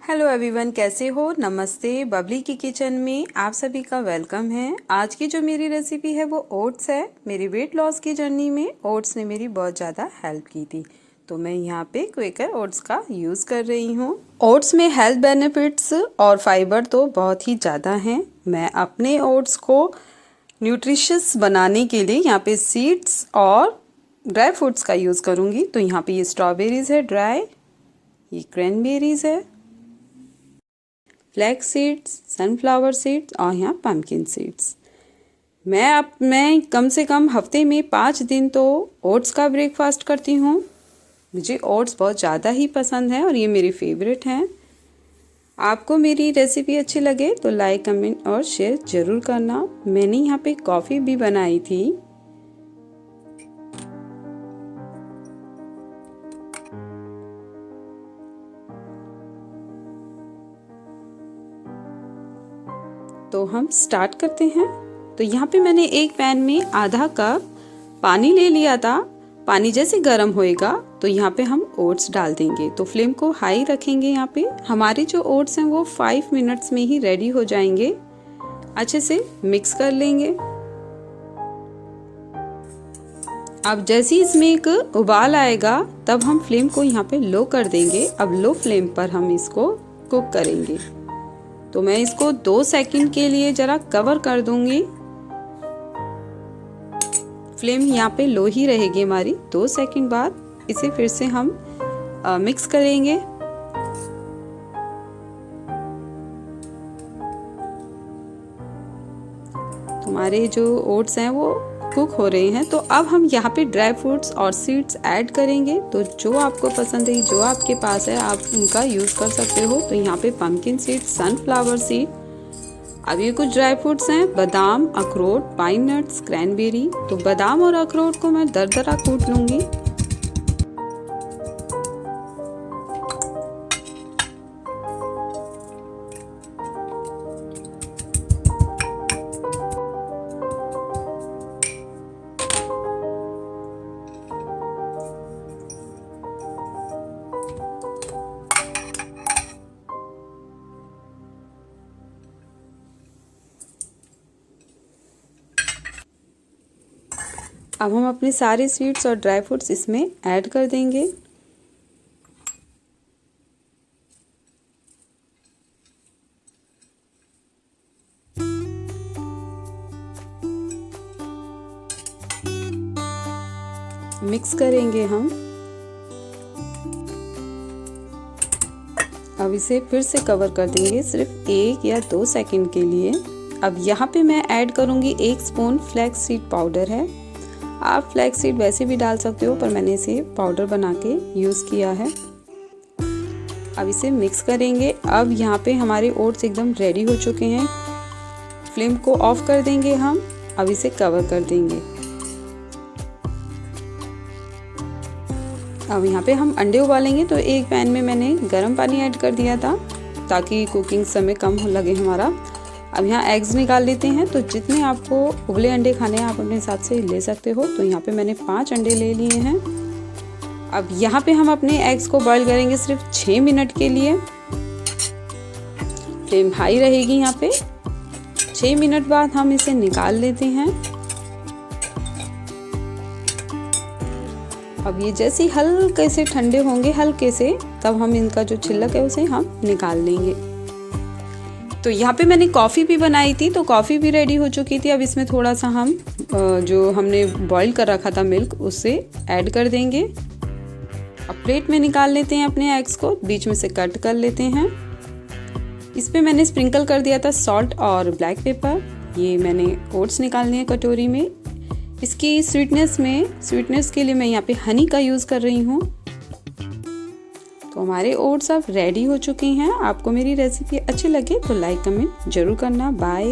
Hello everyone, कैसे हो? नमस्ते। बबली की किचन में आप सभी का वेलकम है। आज की जो मेरी रेसिपी है वो ओट्स है। मेरी वेट लॉस की जर्नी में ओट्स ने मेरी बहुत ज़्यादा हेल्प की थी, तो मैं यहाँ पे क्वेकर ओट्स का यूज़ कर रही हूँ। ओट्स में हेल्थ बेनिफिट्स और फाइबर तो बहुत ही ज़्यादा हैं। मैं अपने ओट्स को न्यूट्रिशियस बनाने के लिए यहाँ पे सीड्स और ड्राई फ्रूट्स का यूज़ करूँगी। तो यहाँ पे ये स्ट्रॉबेरीज़ है ड्राई, ये क्रैनबेरीज़ है, फ्लैक्स सीड्स, सनफ्लावर सीड्स और यहाँ पम्पकिन सीड्स। मैं कम से कम हफ्ते में 5 दिन तो ओट्स का ब्रेकफास्ट करती हूँ। मुझे ओट्स बहुत ज़्यादा ही पसंद है और ये मेरी फेवरेट हैं। आपको मेरी रेसिपी अच्छी लगे तो लाइक, कमेंट और शेयर ज़रूर करना। मैंने यहाँ पे कॉफ़ी भी बनाई थी। तो हम स्टार्ट करते हैं। तो यहाँ पे मैंने एक पैन में आधा कप पानी ले लिया था। पानी जैसे गर्म होएगा तो यहाँ पे हम ओट्स डाल देंगे। तो फ्लेम को हाई रखेंगे। यहाँ पे हमारे जो ओट्स हैं वो 5 मिनट्स में ही रेडी हो जाएंगे। अच्छे से मिक्स कर लेंगे। अब जैसे इसमें एक उबाल आएगा तब हम फ्लेम को यहाँ पे लो कर देंगे। अब लो फ्लेम पर हम इसको कुक करेंगे। तो मैं इसको 2 सेकंड के लिए जरा कवर कर दूंगी। फ्लेम यहाँ पे लो ही रहेगी हमारी। 2 सेकंड बाद इसे फिर से हम मिक्स करेंगे। तो हमारे जो ओट्स हैं वो कुक हो रहे हैं। तो अब हम यहाँ पे ड्राई फ्रूट्स और सीड्स ऐड करेंगे। तो जो आपको पसंद है, जो आपके पास है, आप उनका यूज़ कर सकते हो। तो यहाँ पे पम्पकिन सीड, सनफ्लावर सीड, अब ये कुछ ड्राई फ्रूट्स हैं, बादाम, अखरोट, पाइन नट्स, क्रैनबेरी। तो बादाम और अखरोट को मैं दरदरा कूट लूँगी। अब हम अपने सारे स्वीट्स और ड्राई फ्रूट्स इसमें ऐड कर देंगे। मिक्स करेंगे हम। अब इसे फिर से कवर कर देंगे सिर्फ 1 या 2 सेकंड के लिए। अब यहाँ पे मैं ऐड करूँगी 1 स्पून फ्लैक्स सीड पाउडर है। आप फ्लैक्स सीड वैसे भी डाल सकते हो, पर मैंने इसे पाउडर बना के यूज़ किया है। अब इसे मिक्स करेंगे। अब यहाँ पे हमारे ओट्स एकदम रेडी हो चुके हैं। फ्लेम को ऑफ कर देंगे हम। अब इसे कवर कर देंगे। अब यहाँ पे हम अंडे उबालेंगे। तो एक पैन में मैंने गर्म पानी ऐड कर दिया था ताकि कुकिंग समय कम लगे हमारा। अब यहाँ एग्स निकाल लेते हैं। तो जितने आपको उबले अंडे खाने हैं आप अपने हिसाब से ले सकते हो। तो यहाँ पे मैंने 5 अंडे ले लिए हैं। अब यहाँ पे हम अपने एग्स को बॉईल करेंगे सिर्फ 6 मिनट के लिए। फ्लेम हाई रहेगी यहाँ पे। 6 मिनट बाद हम इसे निकाल लेते हैं। अब ये जैसे ही हल्के से ठंडे होंगे, हल्के से, तब हम इनका जो छिलक है उसे हम निकाल लेंगे। तो यहाँ पे मैंने कॉफ़ी भी बनाई थी। तो कॉफ़ी भी रेडी हो चुकी थी। अब इसमें थोड़ा सा हम जो हमने बॉईल कर रखा था मिल्क, उससे ऐड कर देंगे। अब प्लेट में निकाल लेते हैं अपने एग्स को, बीच में से कट कर लेते हैं। इस पे मैंने स्प्रिंकल कर दिया था सॉल्ट और ब्लैक पेपर। ये मैंने ओट्स निकालने हैं कटोरी में। इसकी स्वीटनेस के लिए मैं यहाँ पे हनी का यूज़ कर रही हूँ। तो हमारे ओट्स अब रेडी हो चुके हैं। आपको मेरी रेसिपी अच्छी लगे तो लाइक, कमेंट जरूर करना। बाय।